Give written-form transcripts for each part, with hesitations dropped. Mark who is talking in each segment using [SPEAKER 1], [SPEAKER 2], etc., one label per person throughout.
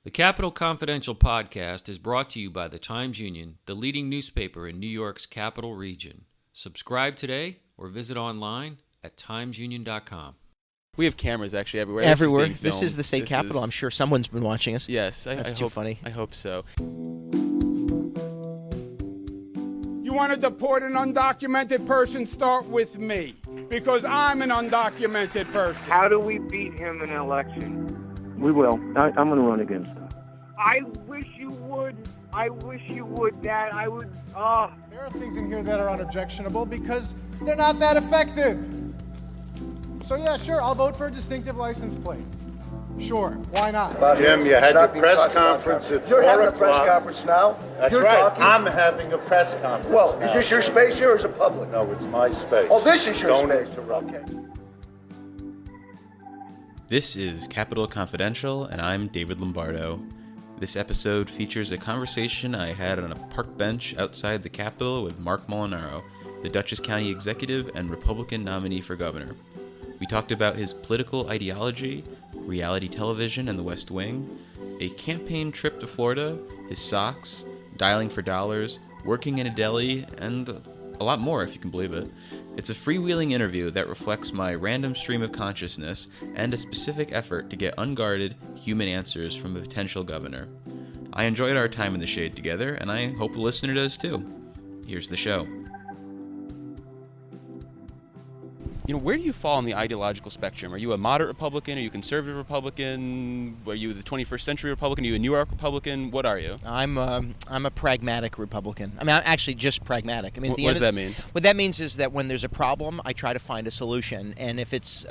[SPEAKER 1] The Capital Confidential podcast is brought to you by the Times-Union, the leading newspaper in New York's capital region. Subscribe today or visit online at timesunion.com.
[SPEAKER 2] We have cameras actually everywhere.
[SPEAKER 3] Everywhere.
[SPEAKER 2] This
[SPEAKER 3] is the state capitol. I'm sure someone's been watching us.
[SPEAKER 2] Yes,
[SPEAKER 3] That's too funny.
[SPEAKER 2] I hope so.
[SPEAKER 4] You want to deport an undocumented person? Start with me, because I'm an undocumented person.
[SPEAKER 5] How do we beat him in an election? We will. I'm going to run against him. I wish you would. Dad. I would.
[SPEAKER 6] There are things in here that are unobjectionable because they're not that effective. So yeah, sure, I'll vote for a distinctive license plate. Sure, why not?
[SPEAKER 7] Jim, you had your press conference at 4 o'clock.
[SPEAKER 8] You're having a press conference now?
[SPEAKER 7] That's
[SPEAKER 8] You're
[SPEAKER 7] right.
[SPEAKER 8] talking?
[SPEAKER 7] I'm having a press conference.
[SPEAKER 8] Well,
[SPEAKER 7] now.
[SPEAKER 8] is this your space here or is it public?
[SPEAKER 7] No, it's my space.
[SPEAKER 8] Oh, this is your
[SPEAKER 7] Don't
[SPEAKER 8] space.
[SPEAKER 7] interrupt.
[SPEAKER 8] Okay.
[SPEAKER 2] This is Capital Confidential, and I'm David Lombardo. This episode features a conversation I had on a park bench outside the Capitol with Marc Molinaro, the Dutchess County executive and Republican nominee for governor. We talked about his political ideology, reality television and the West Wing, a campaign trip to Florida, his socks, dialing for dollars, working in a deli, and a lot more if you can believe it. It's a freewheeling interview that reflects my random stream of consciousness and a specific effort to get unguarded human answers from a potential governor. I enjoyed our time in the shade together, and I hope the listener does too. Here's the show. You know, where do you fall on the ideological spectrum? Are you a moderate Republican? Are you a conservative Republican? Are you the 21st century Republican? Are you a New York Republican? What are you?
[SPEAKER 3] I'm a pragmatic Republican. I mean, I'm actually just pragmatic. I mean,
[SPEAKER 2] What does that mean?
[SPEAKER 3] What that means is that when there's a problem, I try to find a solution. And if it's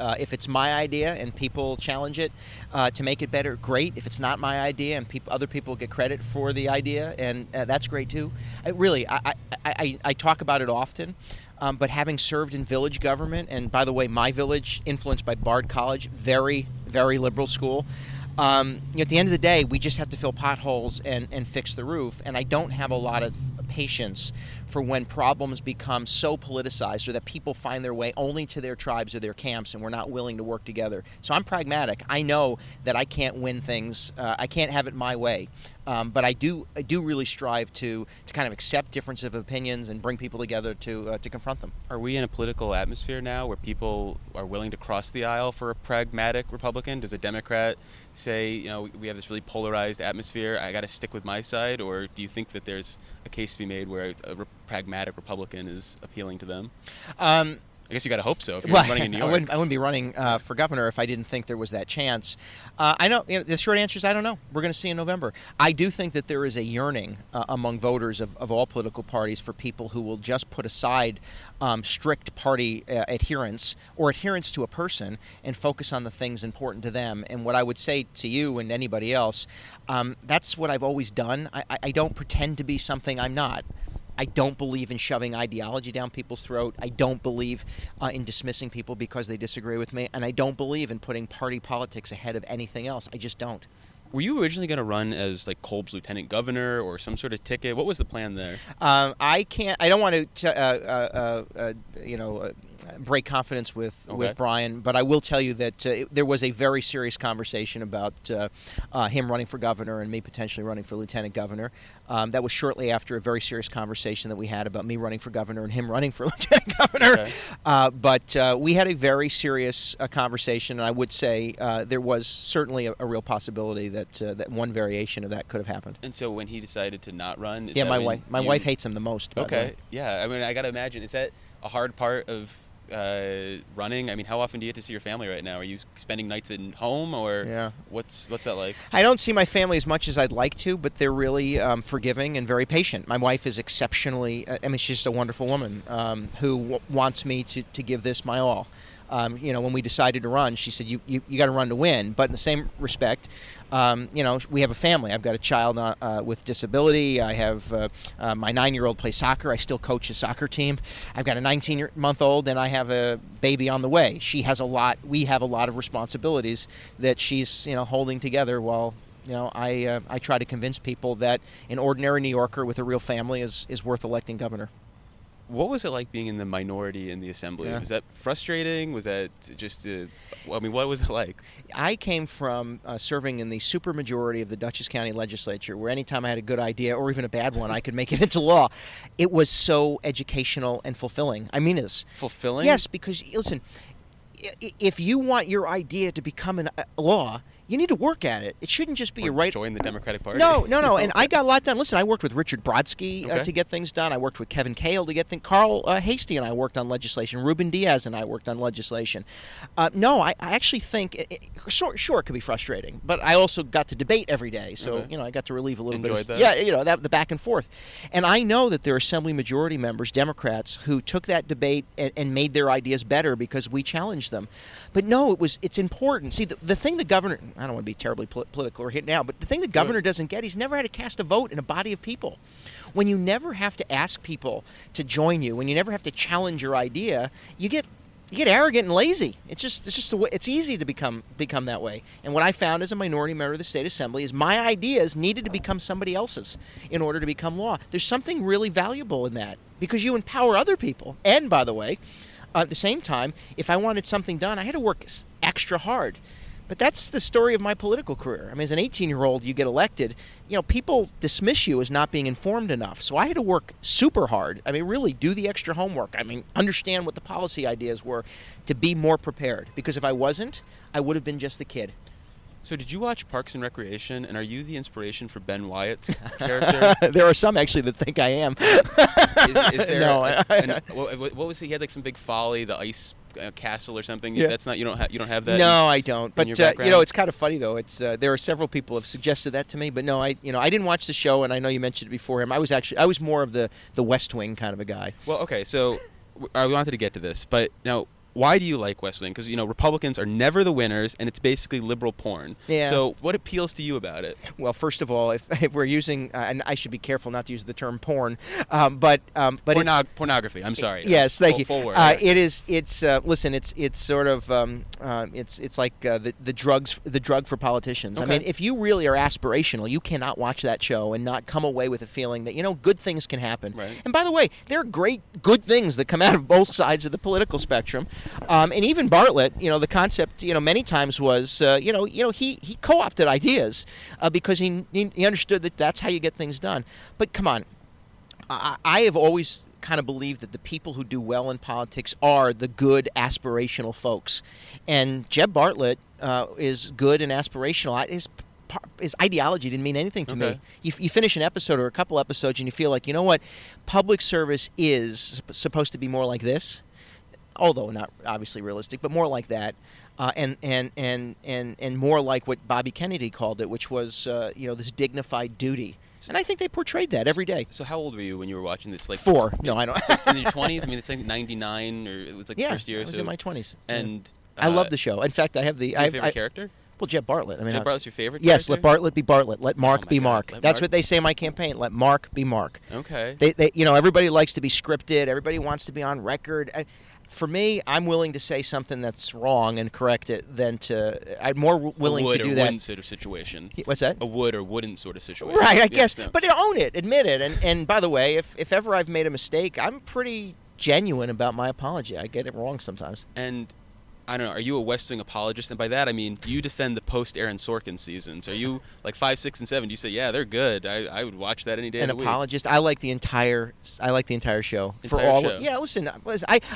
[SPEAKER 3] my idea and people challenge it to make it better, great. If it's not my idea and other people get credit for the idea, and that's great too. I talk about it often. But having served in village government, and by the way, my village, influenced by Bard College, very, very liberal school, at the end of the day, we just have to fill potholes and fix the roof. And I don't have a lot of patience for when problems become so politicized or that people find their way only to their tribes or their camps and we're not willing to work together. So I'm pragmatic. I know that I can't win things. I can't have it my way. But I do really strive to kind of accept difference of opinions and bring people together to confront them.
[SPEAKER 2] Are we in a political atmosphere now where people are willing to cross the aisle for a pragmatic Republican? Does a Democrat say, you know, we have this really polarized atmosphere, I got to stick with my side? Or do you think that there's a case to be made where a pragmatic Republican is appealing to them? I guess you got to hope so if you're running in New York.
[SPEAKER 3] I wouldn't be running for governor if I didn't think there was that chance. I know, the short answer is I don't know. We're going to see in November. I do think that there is a yearning among voters of all political parties for people who will just put aside strict party adherence or adherence to a person and focus on the things important to them. And what I would say to you and anybody else, that's what I've always done. I don't pretend to be something I'm not. I don't believe in shoving ideology down people's throat. I don't believe in dismissing people because they disagree with me. And I don't believe in putting party politics ahead of anything else. I just don't.
[SPEAKER 2] Were you originally going to run as like Kolb's lieutenant governor or some sort of ticket? What was the plan there?
[SPEAKER 3] I don't want to, break confidence with Brian, but I will tell you that there was a very serious conversation about him running for governor and me potentially running for lieutenant governor. That was shortly after a very serious conversation that we had about me running for governor and him running for lieutenant governor. Okay. But we had a very serious conversation, and I would say there was certainly a real possibility that one variation of that could have happened.
[SPEAKER 2] And so when he decided to not run,
[SPEAKER 3] my wife hates him the most.
[SPEAKER 2] Okay, yeah. I mean, I got to imagine, is that a hard part of running? I mean, how often do you get to see your family right now? Are you spending nights at home, or what's that like?
[SPEAKER 3] I don't see my family as much as I'd like to, but they're really forgiving and very patient. My wife is exceptionally, she's just a wonderful woman who wants me to give this my all. When we decided to run, she said, you got to run to win. But in the same respect, we have a family. I've got a child with disability. I have my 9-year-old plays soccer. I still coach a soccer team. I've got a 19-month-old, and I have a baby on the way. She has a lot. We have a lot of responsibilities that she's, holding together while, I try to convince people that an ordinary New Yorker with a real family is worth electing governor.
[SPEAKER 2] what was it like being in the minority in the assembly?
[SPEAKER 3] Yeah.
[SPEAKER 2] Was that frustrating? Was that just, what was it like?
[SPEAKER 3] I came from serving in the supermajority of the Dutchess County legislature, where anytime I had a good idea or even a bad one, I could make it into law. It was so educational and fulfilling. I mean this.
[SPEAKER 2] Fulfilling?
[SPEAKER 3] Yes, because, listen, if you want your idea to become a law, you need to work at it. It shouldn't just be your right.
[SPEAKER 2] Join the Democratic Party.
[SPEAKER 3] No. And I got a lot done. Listen, I worked with Richard Brodsky
[SPEAKER 2] Okay.
[SPEAKER 3] to get things done. I worked with Kevin Cale to get things. Carl Hasty and I worked on legislation. Ruben Diaz and I worked on legislation. I actually think, sure, it could be frustrating, but I also got to debate every day, so I got to relieve a little
[SPEAKER 2] Enjoyed
[SPEAKER 3] bit.
[SPEAKER 2] that?
[SPEAKER 3] The back and forth. And I know that there are Assembly majority members, Democrats, who took that debate and made their ideas better because we challenged them. But no, it's important. See, the thing the governor, I don't want to be terribly political right now, but the thing the governor doesn't get, he's never had to cast a vote in a body of people. When you never have to ask people to join you, when you never have to challenge your idea, you get arrogant and lazy. It's just the way, it's easy to become that way. And what I found as a minority member of the state assembly is my ideas needed to become somebody else's in order to become law. There's something really valuable in that because you empower other people. And by the way, at the same time, if I wanted something done, I had to work extra hard. But that's the story of my political career. I mean, as an 18-year-old, you get elected, people dismiss you as not being informed enough. So I had to work super hard. I mean, really do the extra homework. I mean, understand what the policy ideas were to be more prepared. Because if I wasn't, I would have been just a kid.
[SPEAKER 2] So did you watch Parks and Recreation, and are you the inspiration for Ben Wyatt's character?
[SPEAKER 3] There are some actually that think I am.
[SPEAKER 2] Is there?
[SPEAKER 3] No,
[SPEAKER 2] what was he? He had like some big folly, the ice castle or something.
[SPEAKER 3] Yeah.
[SPEAKER 2] That's not. You don't have that.
[SPEAKER 3] No, I don't. But
[SPEAKER 2] your background?
[SPEAKER 3] it's kind of funny though. It's there are several people who have suggested that to me. But no, I didn't watch the show, and I know you mentioned it before him. I was more of the West Wing kind of a guy.
[SPEAKER 2] Well, okay. So I wanted to get to this, but now. Why do you like West Wing? Because, Republicans are never the winners, and it's basically liberal porn.
[SPEAKER 3] Yeah.
[SPEAKER 2] So what appeals to you about it?
[SPEAKER 3] Well, first of all, if we're using, and I should be careful not to use the term porn, but
[SPEAKER 2] pornography. I'm sorry.
[SPEAKER 3] Yes, thank you.
[SPEAKER 2] Full word.
[SPEAKER 3] It is. Listen. It's sort of. It's like the drug for politicians.
[SPEAKER 2] Okay.
[SPEAKER 3] I mean, if you really are aspirational, you cannot watch that show and not come away with a feeling that good things can happen.
[SPEAKER 2] Right.
[SPEAKER 3] And by the way, there are great good things that come out of both sides of the political spectrum. And even Bartlett, the concept, many times was, he co-opted ideas because he understood that that's how you get things done. But come on, I have always kind of believed that the people who do well in politics are the good aspirational folks, and Jeb Bartlett is good and aspirational. His ideology didn't mean anything to me. You finish an episode or a couple episodes and you feel like, you know what, public service is supposed to be more like this. Although not obviously realistic, but more like that, and more like what Bobby Kennedy called it, which was this dignified duty. And I think they portrayed that every day.
[SPEAKER 2] So how old were you when you were watching this? Like
[SPEAKER 3] 4. No, I don't.
[SPEAKER 2] In your 20s? I mean, it's like 99 or it was like the first year.
[SPEAKER 3] I was in my 20s.
[SPEAKER 2] And
[SPEAKER 3] I love the show. In fact, I have the.
[SPEAKER 2] Your favorite character?
[SPEAKER 3] Well, Jeb Bartlett. I mean,
[SPEAKER 2] Jeb Bartlett's your favorite
[SPEAKER 3] Yes,
[SPEAKER 2] character?
[SPEAKER 3] let Bartlett be Bartlett. Let Marc be
[SPEAKER 2] God.
[SPEAKER 3] Marc.
[SPEAKER 2] Let
[SPEAKER 3] That's
[SPEAKER 2] Marc-
[SPEAKER 3] what they say in my campaign. Let Marc be Marc.
[SPEAKER 2] Okay.
[SPEAKER 3] They everybody likes to be scripted. Everybody wants to be on record. For me, I'm willing to say something that's wrong and correct it than I'm more willing to do
[SPEAKER 2] a would or
[SPEAKER 3] that.
[SPEAKER 2] wouldn't sort of situation.
[SPEAKER 3] What's that?
[SPEAKER 2] A would or wouldn't sort of situation.
[SPEAKER 3] Right, I
[SPEAKER 2] Yes,
[SPEAKER 3] guess.
[SPEAKER 2] no.
[SPEAKER 3] But own it, admit it. And by the way, if ever I've made a mistake, I'm pretty genuine about my apology. I get it wrong sometimes.
[SPEAKER 2] And I don't know, are you a West Wing apologist? And by that I mean, do you defend the post-Aaron Sorkin seasons? Are you like 5, 6, and 7? Do you say, yeah, they're good. I would watch that any day
[SPEAKER 3] An
[SPEAKER 2] of the week.
[SPEAKER 3] apologist. I like the entire show.
[SPEAKER 2] Entire show.
[SPEAKER 3] Yeah, listen.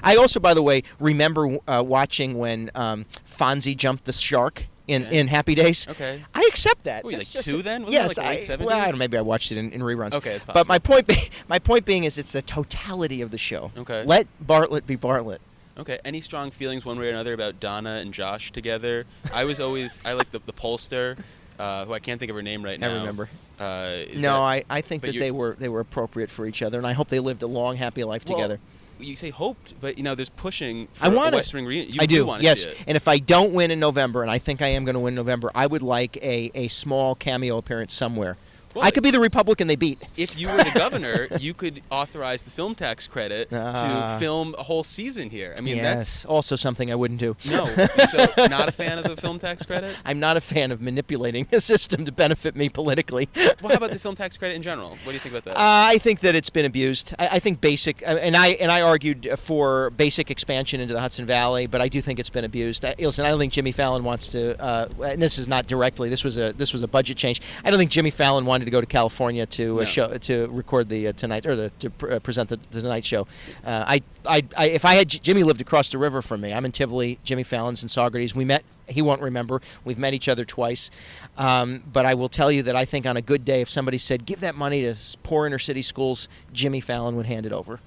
[SPEAKER 3] I also, by the way, remember watching when Fonzie jumped the shark in Happy Days.
[SPEAKER 2] Okay.
[SPEAKER 3] I accept that.
[SPEAKER 2] What were you,
[SPEAKER 3] That's
[SPEAKER 2] like
[SPEAKER 3] just
[SPEAKER 2] 2 then? Wasn't
[SPEAKER 3] Yes,
[SPEAKER 2] it like late 70s?
[SPEAKER 3] well, I don't know, maybe I watched it in reruns.
[SPEAKER 2] Okay, it's
[SPEAKER 3] But
[SPEAKER 2] possible.
[SPEAKER 3] my point being is it's the totality of the show.
[SPEAKER 2] Okay.
[SPEAKER 3] Let Bartlett be Bartlett.
[SPEAKER 2] Okay. Any strong feelings one way or another about Donna and Josh together? I like the pollster, who I can't think of her name right now.
[SPEAKER 3] I remember.
[SPEAKER 2] I
[SPEAKER 3] I think that they were appropriate for each other, and I hope they lived a long, happy life together.
[SPEAKER 2] You say hoped, but there's pushing for
[SPEAKER 3] I want
[SPEAKER 2] a West Wing reunion.
[SPEAKER 3] I do.
[SPEAKER 2] want to
[SPEAKER 3] Yes,
[SPEAKER 2] see it.
[SPEAKER 3] and if I don't win in November, and I think I am going to win in November, I would like a small cameo appearance somewhere I could be the Republican they beat.
[SPEAKER 2] If you were the governor, you could authorize the film tax credit to film a whole season here. I mean,
[SPEAKER 3] that's also something I wouldn't do.
[SPEAKER 2] No. So, not a fan of the film tax credit?
[SPEAKER 3] I'm not a fan of manipulating a system to benefit me politically.
[SPEAKER 2] Well, how about the film tax credit in general? What do you think about that?
[SPEAKER 3] I think that it's been abused. I think basic, and I argued for basic expansion into the Hudson Valley, but I do think it's been abused. Listen, I don't think Jimmy Fallon wants to. And this is not directly. This was a budget change. I don't think Jimmy Fallon wanted to go to California to record the Tonight or to present the Tonight Show. If I had Jimmy lived across the river from me, I'm in Tivoli. Jimmy Fallon's in Saugerties. We met. He won't remember. We've met each other twice. But I will tell you that I think on a good day, if somebody said, give that money to poor inner city schools, Jimmy Fallon would hand it over.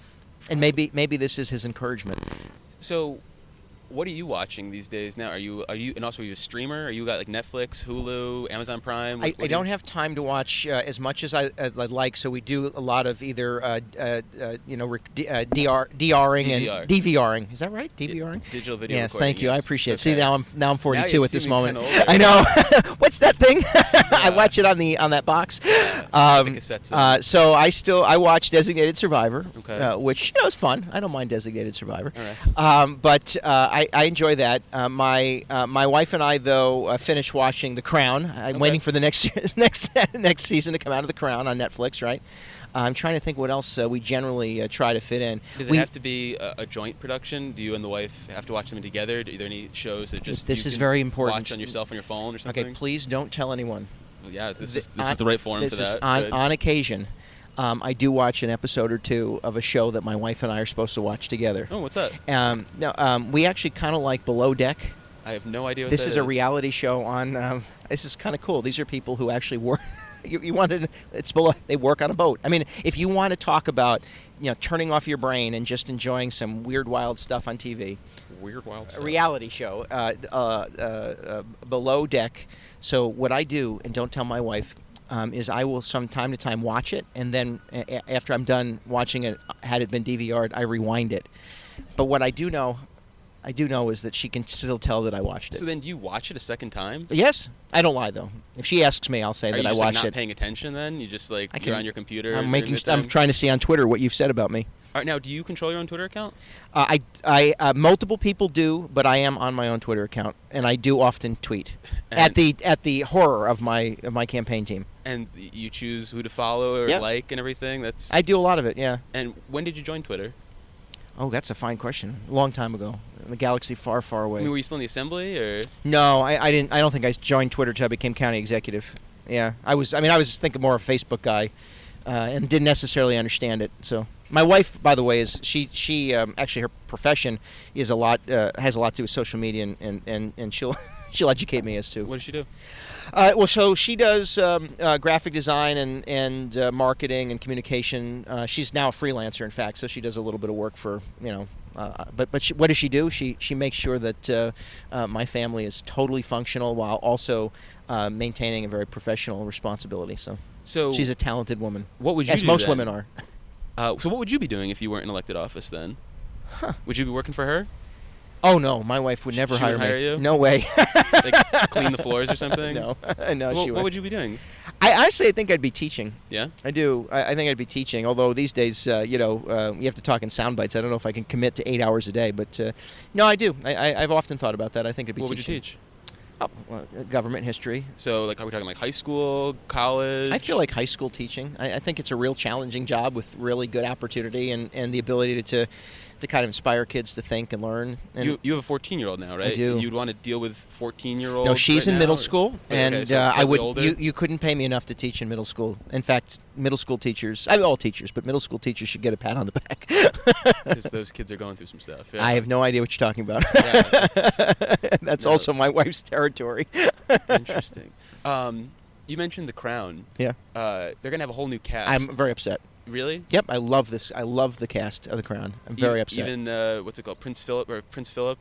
[SPEAKER 3] And maybe this is his encouragement.
[SPEAKER 2] So, what are you watching these days now? Are you and also are you a streamer? Are you got like Netflix, Hulu, Amazon Prime?
[SPEAKER 3] I don't have time to watch as much as I'd like, so we do a lot of either DRing and DVRing. Is that right? DVRing?
[SPEAKER 2] Digital video.
[SPEAKER 3] Yes, thank you.
[SPEAKER 2] Yes.
[SPEAKER 3] I appreciate it.
[SPEAKER 2] Okay.
[SPEAKER 3] See, now I'm 42 at this moment.
[SPEAKER 2] I
[SPEAKER 3] know. What's that thing? I watch it on that box.
[SPEAKER 2] The cassettes.
[SPEAKER 3] So I watch Designated Survivor,
[SPEAKER 2] okay.
[SPEAKER 3] Which is fun. I don't mind Designated Survivor.
[SPEAKER 2] All right.
[SPEAKER 3] But I enjoy that. My wife and I, though, finished watching The Crown. I'm waiting for the next season to come out of The Crown on Netflix, right? I'm trying to think what else we generally try to fit in.
[SPEAKER 2] Does it have to be a joint production? Do you and the wife have to watch them together? Are there any shows that just
[SPEAKER 3] this is very important.
[SPEAKER 2] Watch on yourself on your phone or something?
[SPEAKER 3] Okay, please don't tell anyone.
[SPEAKER 2] Well, yeah, this is the right forum for that.
[SPEAKER 3] On occasion. I do watch an episode or two of a show that my wife and I are supposed to watch together.
[SPEAKER 2] Oh, what's that?
[SPEAKER 3] We actually kind of like Below Deck.
[SPEAKER 2] I have no idea what
[SPEAKER 3] this
[SPEAKER 2] that
[SPEAKER 3] is. This is a reality show on. This is kind of cool. These are people who actually work. You wanted it's below. They work on a boat. I mean, if you want to talk about turning off your brain and just enjoying some weird, wild stuff on TV.
[SPEAKER 2] Weird, wild stuff.
[SPEAKER 3] A reality show. Below Deck. So what I do, and don't tell my wife. Is I will from time to time watch it, and then after I'm done watching it, had it been DVR'd, I rewind it. But what I do know is that she can still tell that I watched it.
[SPEAKER 2] So then do you watch it a second time?
[SPEAKER 3] Yes. I don't lie, though. If she asks me, I'll say that I watched it. Are you just not
[SPEAKER 2] paying attention then? You just you're on your computer?
[SPEAKER 3] I'm trying to see on Twitter what you've said about me.
[SPEAKER 2] All right, now, do you control your own Twitter account?
[SPEAKER 3] Multiple people do, but I am on my own Twitter account, and I do often tweet at the horror of my campaign team.
[SPEAKER 2] And you choose who to follow or like and everything?
[SPEAKER 3] I do a lot of it, yeah.
[SPEAKER 2] And when did you join Twitter?
[SPEAKER 3] Oh, that's a fine question. A long time ago, in a galaxy far, far away.
[SPEAKER 2] I mean, were you still in the assembly, or?
[SPEAKER 3] No, I didn't. I don't think I joined Twitter until I became county executive. Yeah, I was thinking more of a Facebook guy, and didn't necessarily understand it. So my wife, by the way, is she actually her profession is has a lot to do with social media, and she'll educate me as to.
[SPEAKER 2] What does she do?
[SPEAKER 3] So she does graphic design and marketing and communication. She's now a freelancer, in fact, so she does a little bit of work for But what does she do? She makes sure that my family is totally functional while also maintaining a very professional responsibility. So she's a talented woman.
[SPEAKER 2] What would you
[SPEAKER 3] as
[SPEAKER 2] do
[SPEAKER 3] most
[SPEAKER 2] then?
[SPEAKER 3] women are.
[SPEAKER 2] So what would you be doing if you weren't in elected office then?
[SPEAKER 3] Huh.
[SPEAKER 2] Would you be working for her?
[SPEAKER 3] Oh no, my wife would never hire me.
[SPEAKER 2] Hire you?
[SPEAKER 3] No way.
[SPEAKER 2] Like clean the floors or something?
[SPEAKER 3] No,
[SPEAKER 2] So
[SPEAKER 3] she would.
[SPEAKER 2] what would you be doing?
[SPEAKER 3] I think I'd be teaching.
[SPEAKER 2] Yeah?
[SPEAKER 3] I do. I think I'd be teaching. Although these days, you have to talk in sound bites. I don't know if I can commit to 8 hours a day, but no, I do. I've often thought about that. I think I'd be
[SPEAKER 2] What
[SPEAKER 3] teaching.
[SPEAKER 2] would you teach?
[SPEAKER 3] Oh, government history.
[SPEAKER 2] So, are we talking high school, college?
[SPEAKER 3] I feel like high school teaching. I think it's a real challenging job with really good opportunity and the ability to kind of inspire kids to think and learn. And
[SPEAKER 2] you have a 14-year-old now, right?
[SPEAKER 3] I do.
[SPEAKER 2] You'd want to deal with 14-year-olds.
[SPEAKER 3] No, she's in middle school, and
[SPEAKER 2] okay, so
[SPEAKER 3] I would.
[SPEAKER 2] older?
[SPEAKER 3] You couldn't pay me enough to teach in middle school. In fact, middle school teachers, all teachers, but middle school teachers should get a pat on the back.
[SPEAKER 2] Because those kids are going through some stuff. Yeah.
[SPEAKER 3] I have no idea what you're talking about.
[SPEAKER 2] Yeah,
[SPEAKER 3] that's also my wife's territory.
[SPEAKER 2] Interesting. You mentioned The Crown.
[SPEAKER 3] Yeah.
[SPEAKER 2] They're gonna have a whole new cast.
[SPEAKER 3] I'm very upset.
[SPEAKER 2] Really?
[SPEAKER 3] Yep, I love this. I love the cast of The Crown. I'm very upset.
[SPEAKER 2] Even what's it called, Prince Philip,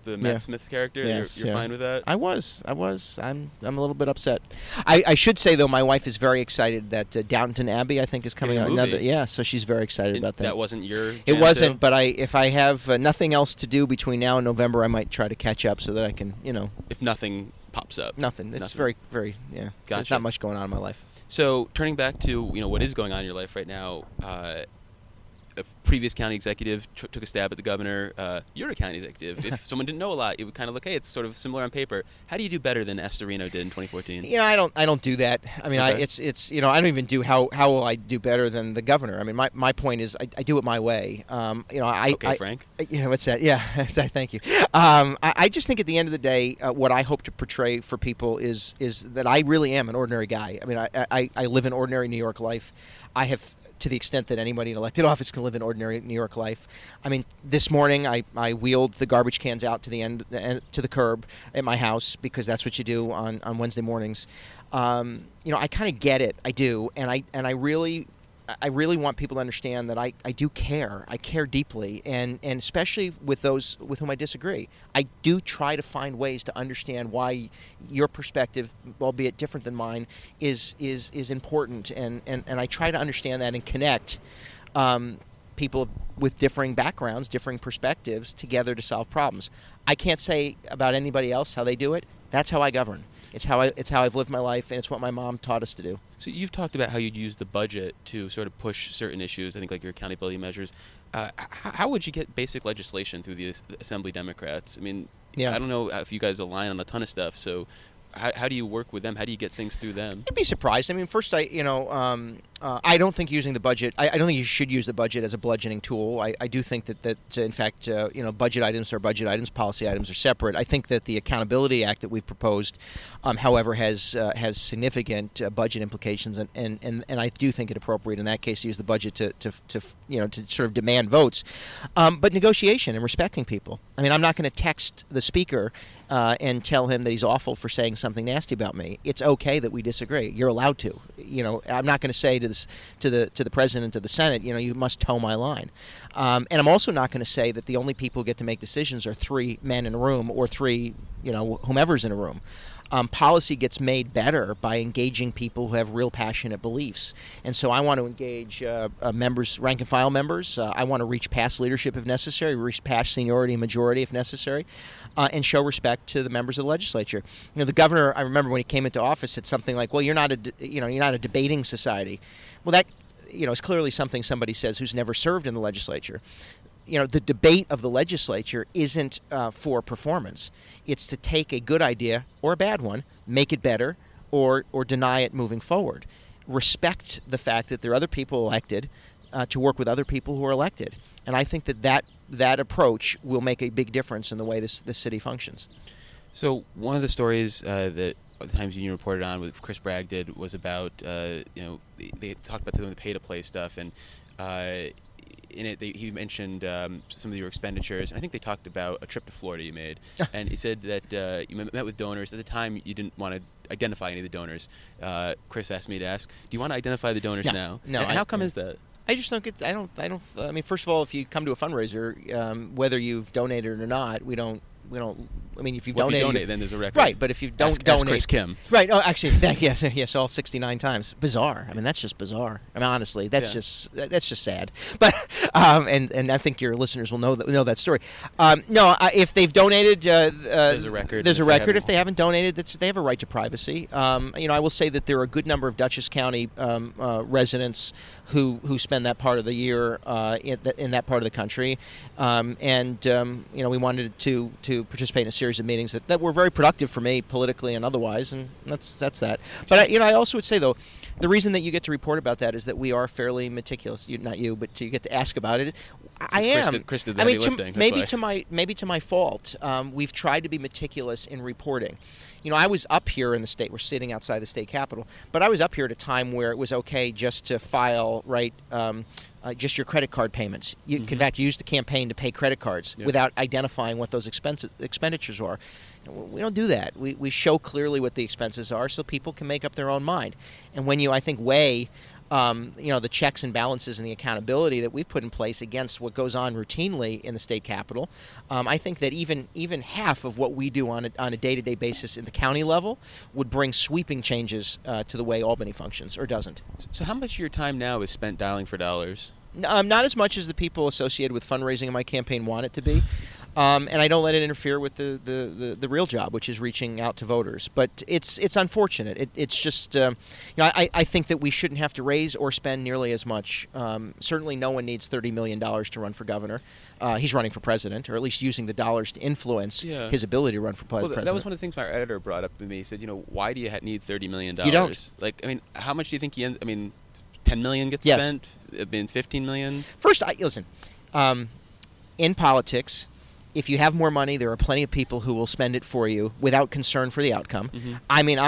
[SPEAKER 2] the Matt Smith character.
[SPEAKER 3] Yes,
[SPEAKER 2] you're fine with that?
[SPEAKER 3] I was. I'm a little bit upset. I should say though, my wife is very excited that Downton Abbey, I think, is coming out. So she's very excited about that.
[SPEAKER 2] That wasn't your.
[SPEAKER 3] It wasn't, but if I have nothing else to do between now and November, I might try to catch up so that I can,
[SPEAKER 2] If nothing pops up.
[SPEAKER 3] Nothing. It's very, very,
[SPEAKER 2] Gotcha.
[SPEAKER 3] There's not much going on in my life.
[SPEAKER 2] So turning back to what is going on in your life right now, a previous county executive took a stab at the governor. You're a county executive. If someone didn't know a lot, it would kind of look, hey, it's sort of similar on paper. How do you do better than Estorino did in 2014?
[SPEAKER 3] I don't do that. I mean,
[SPEAKER 2] Okay.
[SPEAKER 3] it's I don't even do how will I do better than the governor. I mean, my point is I do it my way.
[SPEAKER 2] Frank.
[SPEAKER 3] What's that? Yeah, thank you. I just think at the end of the day, what I hope to portray for people is that I really am an ordinary guy. I mean, I live an ordinary New York life. I have, to the extent that anybody in elected office can live an ordinary New York life. I mean, this morning I wheeled the garbage cans out to to the curb at my house, because that's what you do on Wednesday mornings. I kind of get it. I do, and I really want people to understand that I do care. I care deeply, and especially with those with whom I disagree. I do try to find ways to understand why your perspective, albeit different than mine, is important, and I try to understand that and connect people with differing backgrounds, differing perspectives together to solve problems. I can't say about anybody else how they do it. That's how I govern. It's how I've lived my life, and it's what my mom taught us to do.
[SPEAKER 2] So you've talked about how you'd use the budget to sort of push certain issues, I think like your accountability measures. How would you get basic legislation through the Assembly Democrats? I mean,
[SPEAKER 3] Yeah.
[SPEAKER 2] I don't know if you guys align on a ton of stuff, so how do you work with them? How do you get things through them?
[SPEAKER 3] You'd be surprised. I mean, first, I don't think using the budget. I don't think you should use the budget as a bludgeoning tool. I do think that in fact, budget items are budget items. Policy items are separate. I think that the Accountability Act that we've proposed, however, has significant budget implications, and I do think it appropriate in that case to use the budget to sort of demand votes. But negotiation and respecting people. I mean, I'm not going to text the speaker and tell him that he's awful for saying something nasty about me. It's okay that we disagree. You're allowed to. I'm not going to say to the president and to the Senate, you must toe my line. And I'm also not going to say that the only people who get to make decisions are three men in a room or three, whomever's in a room. Policy gets made better by engaging people who have real passionate beliefs. And so I want to engage members, rank and file members. I want to reach past leadership if necessary, reach past seniority and majority if necessary, and show respect to the members of the legislature. The governor, I remember when he came into office, said something like, "Well, you're not a debating society." Well, that is clearly something somebody says who's never served in the legislature. The debate of the legislature isn't for performance. It's to take a good idea or a bad one, make it better, or deny it moving forward. Respect the fact that there are other people elected to work with other people who are elected. And I think that approach will make a big difference in the way this city functions. So
[SPEAKER 2] one of the stories that the Times Union reported on, with Chris Bragg did, was about they talked about the pay-to-play stuff, and in it he mentioned some of your expenditures, and I think they talked about a trip to Florida you made, and he said that you met with donors. At the time, you didn't want to identify any of the donors. Chris asked me to ask, do you want to identify the donors now?
[SPEAKER 3] No.
[SPEAKER 2] And how come is that?
[SPEAKER 3] I just don't get. I mean, first of all, if you come to a fundraiser, whether you've donated or not, we don't. I mean, if you've donated,
[SPEAKER 2] if you donate, then there's a record.
[SPEAKER 3] Right, but if you don't donate,
[SPEAKER 2] ask Chris Kim.
[SPEAKER 3] Right. Oh, actually, yes, all 69 times. Bizarre. I mean, that's just bizarre. I mean, honestly, that's just sad. But and I think your listeners will know that story. If they've donated,
[SPEAKER 2] there's a record.
[SPEAKER 3] There's a record. If they haven't donated, they have a right to privacy. I will say that there are a good number of Dutchess County residents who spend that part of the year in that part of the country, we wanted to participate in a series of meetings that were very productive for me politically and otherwise, and that's that. But I also would say, though, the reason that you get to report about that is that we are fairly meticulous. Not you, but you get to ask about it. I am.
[SPEAKER 2] Chris did the heavy lifting.
[SPEAKER 3] Maybe to my fault. We've tried to be meticulous in reporting. I was up here in the state. We're sitting outside the state capitol, but I was up here at a time where it was okay just to file just your credit card payments. You can, in fact, use the campaign to pay credit cards without identifying what those expenditures are. We don't do that. We show clearly what the expenses are so people can make up their own mind. And when you, I think, weigh the checks and balances and the accountability that we've put in place against what goes on routinely in the state capitol, I think that even half of what we do on a day-to-day basis in the county level would bring sweeping changes to the way Albany functions, or doesn't.
[SPEAKER 2] So how much of your time now is spent dialing for dollars?
[SPEAKER 3] Not as much as the people associated with fundraising in my campaign want it to be. And I don't let it interfere with the real job, which is reaching out to voters. But it's unfortunate. It's just, I think that we shouldn't have to raise or spend nearly as much. Certainly no one needs $30 million to run for governor. He's running for president, or at least using the dollars to influence his ability to run for president.
[SPEAKER 2] That was one of the things my editor brought up to me. He said, why do you need $30 million?
[SPEAKER 3] You don't.
[SPEAKER 2] Like, I mean, how much do you think $10 million gets spent? I mean, $15 million?
[SPEAKER 3] First, listen, in politics, if you have more money, there are plenty of people who will spend it for you without concern for the outcome. Mm-hmm. I mean,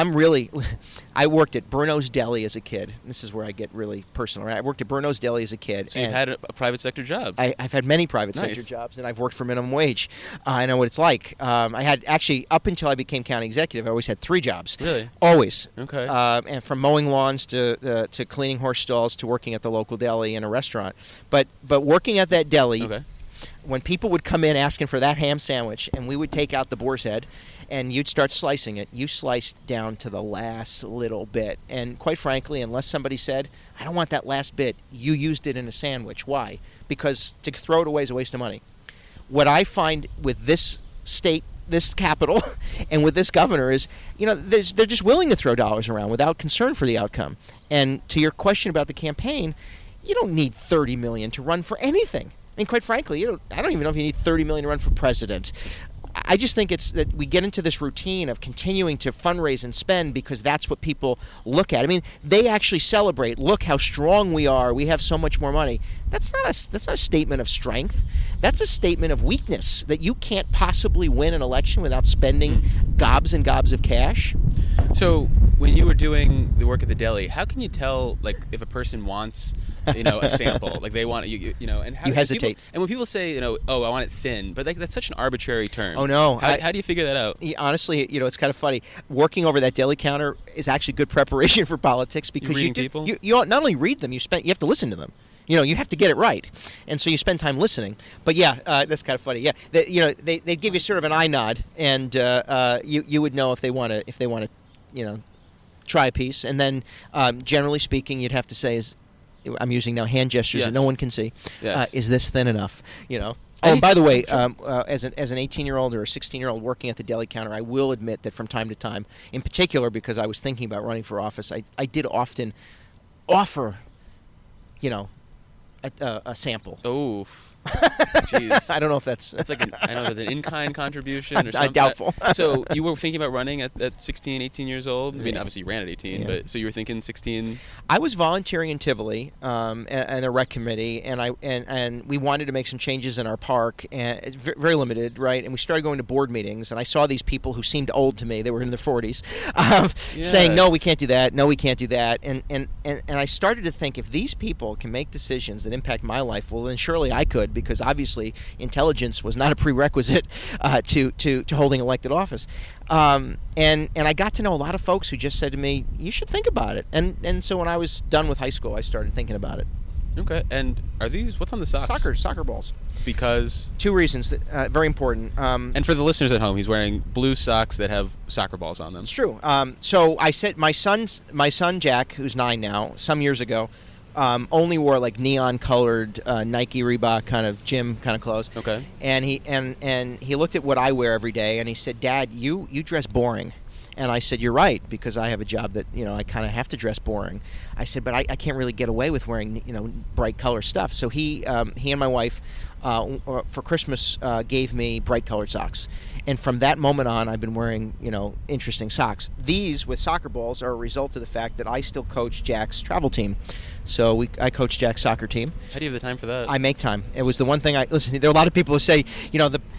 [SPEAKER 3] I worked at Bruno's Deli as a kid. This is where I get really personal. Right? I worked at Bruno's Deli as a kid.
[SPEAKER 2] So you had a private sector job.
[SPEAKER 3] I've had many private sector jobs, and I've worked for minimum wage. I know what it's like. I had actually, up until I became county executive, I always had 3 jobs.
[SPEAKER 2] Really?
[SPEAKER 3] Always.
[SPEAKER 2] Okay.
[SPEAKER 3] And from mowing lawns to cleaning horse stalls to working at the local deli and a restaurant. But working at that deli.
[SPEAKER 2] Okay.
[SPEAKER 3] When people would come in asking for that ham sandwich, and we would take out the boar's head, and you'd start slicing it, you sliced down to the last little bit. And quite frankly, unless somebody said, I don't want that last bit, you used it in a sandwich. Why? Because to throw it away is a waste of money. What I find with this state, this capital, and with this governor is, they're just willing to throw dollars around without concern for the outcome. And to your question about the campaign, you don't need $30 million to run for anything. I mean, quite frankly, I don't even know if you need $30 million to run for president. I just think it's that we get into this routine of continuing to fundraise and spend because that's what people look at. I mean, they actually celebrate. Look how strong we are. We have so much more money. That's not a statement of strength. That's a statement of weakness, that you can't possibly win an election without spending gobs and gobs of cash.
[SPEAKER 2] So when you were doing the work at the deli, how can you tell, like, if a person wants, a sample, like they want and how
[SPEAKER 3] you hesitate.
[SPEAKER 2] And when people say, I want it thin, but that's such an arbitrary term.
[SPEAKER 3] Oh no!
[SPEAKER 2] How do you figure that out?
[SPEAKER 3] Honestly, it's kind of funny. Working over that deli counter is actually good preparation for politics because you not only read them, you have to listen to them. You have to get it right, and so you spend time listening. But that's kind of funny. Yeah, they give you sort of an eye nod, and you would know if they want to try a piece. And then generally speaking, you'd have to say, I'm using now hand gestures that no one can see.
[SPEAKER 2] Yes.
[SPEAKER 3] Is this thin enough? Oh, and by the way, as an 18-year-old or a 16-year-old working at the deli counter, I will admit that from time to time, in particular because I was thinking about running for office, I did often offer, a sample.
[SPEAKER 2] Oh, jeez.
[SPEAKER 3] I don't know if that's
[SPEAKER 2] like an in-kind contribution or something.
[SPEAKER 3] Doubtful.
[SPEAKER 2] So you were thinking about running at 16, 18 years old? I mean, obviously you ran at 18, but so you were thinking 16?
[SPEAKER 3] I was volunteering in Tivoli and the rec committee, and we wanted to make some changes in our park, and it's very limited, right? And we started going to board meetings, and I saw these people who seemed old to me. They were in their 40s, saying, no, we can't do that, no, we can't do that. And I started to think, if these people can make decisions that impact my life, well, then surely I could, because obviously intelligence was not a prerequisite to holding elected office. And I got to know a lot of folks who just said to me, you should think about it. And so when I was done with high school, I started thinking about it.
[SPEAKER 2] Okay. And are these, what's on the socks?
[SPEAKER 3] Soccer balls.
[SPEAKER 2] Because?
[SPEAKER 3] 2 reasons, very important.
[SPEAKER 2] And for the listeners at home, he's wearing blue socks that have soccer balls on them.
[SPEAKER 3] It's true. So I said, my son Jack, who's 9 now, some years ago, only wore like neon colored Nike, Reebok kind of gym kind of clothes.
[SPEAKER 2] Okay.
[SPEAKER 3] And he looked at what I wear every day, and he said, Dad, you dress boring. And I said, you're right, because I have a job that, I kind of have to dress boring. I said, but I can't really get away with wearing, bright color stuff. So he and my wife, for Christmas, gave me bright colored socks. And from that moment on, I've been wearing, interesting socks. These, with soccer balls, are a result of the fact that I still coach Jack's travel team. So I coach Jack's soccer team.
[SPEAKER 2] How do you have the time for that?
[SPEAKER 3] I make time. It was the one thing listen, there are a lot of people who say,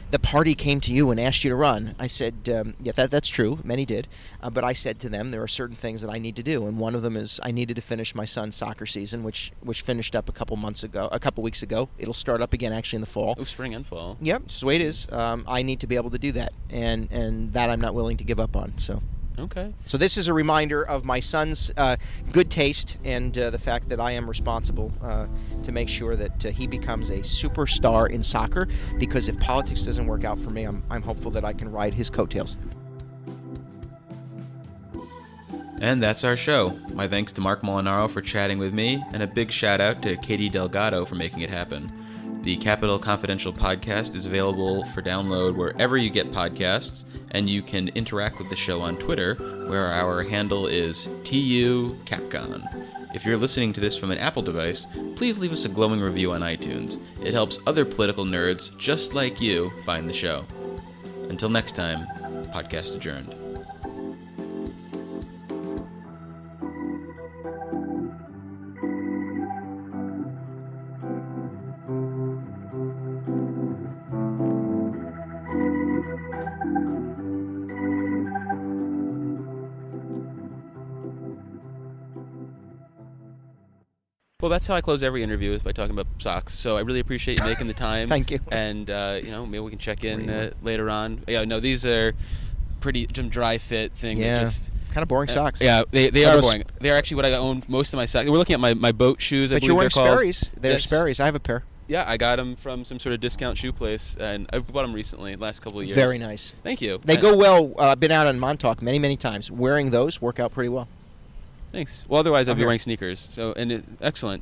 [SPEAKER 3] the party came to you and asked you to run. I said, yeah, that's true. Many did. But I said to them, there are certain things that I need to do. And one of them is I needed to finish my son's soccer season, which finished up a couple weeks ago. It'll start up again actually in the fall.
[SPEAKER 2] Oh, spring and fall.
[SPEAKER 3] Yep, just the way it is. I need to be able to do that. And that I'm not willing to give up on. So.
[SPEAKER 2] Okay.
[SPEAKER 3] So this is a reminder of my son's good taste and the fact that I am responsible to make sure that he becomes a superstar in soccer, because if politics doesn't work out for me, I'm hopeful that I can ride his coattails.
[SPEAKER 2] And that's our show. My thanks to Marc Molinaro for chatting with me, and a big shout out to Katie Delgado for making it happen. The Capital Confidential podcast is available for download wherever you get podcasts, and you can interact with the show on Twitter, where our handle is TUCapcon. If you're listening to this from an Apple device, please leave us a glowing review on iTunes. It helps other political nerds just like you find the show. Until next time, podcast adjourned. Well, that's how I close every interview, is by talking about socks. So I really appreciate you making the time.
[SPEAKER 3] Thank you.
[SPEAKER 2] And, maybe we can check in later on. Yeah, no, these are pretty dry fit thing.
[SPEAKER 3] Yeah,
[SPEAKER 2] just
[SPEAKER 3] kind of boring socks.
[SPEAKER 2] Yeah, they are boring. They're actually what I own most of my socks. We're looking at my boat shoes,
[SPEAKER 3] But you're wearing Sperry's. They're
[SPEAKER 2] Yes.
[SPEAKER 3] Sperry's. I have a pair.
[SPEAKER 2] Yeah, I got them from some sort of discount shoe place, and I bought them recently, last couple of years.
[SPEAKER 3] Very nice.
[SPEAKER 2] Thank you.
[SPEAKER 3] They go well. I've been out on Montauk many times. Wearing those work out pretty well.
[SPEAKER 2] Thanks. Well, otherwise I'd be
[SPEAKER 3] here.
[SPEAKER 2] wearing sneakers. So, excellent.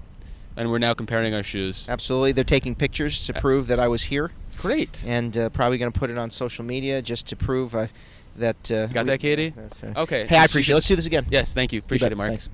[SPEAKER 2] And we're now comparing our shoes.
[SPEAKER 3] Absolutely. They're taking pictures to prove that I was here.
[SPEAKER 2] Great.
[SPEAKER 3] And probably going to put it on social media just to prove that...
[SPEAKER 2] Got that, Katie?
[SPEAKER 3] That's right.
[SPEAKER 2] Okay.
[SPEAKER 3] Hey, I appreciate it. Let's do this again.
[SPEAKER 2] Yes, thank you. Appreciate it, Mark.
[SPEAKER 3] Thanks.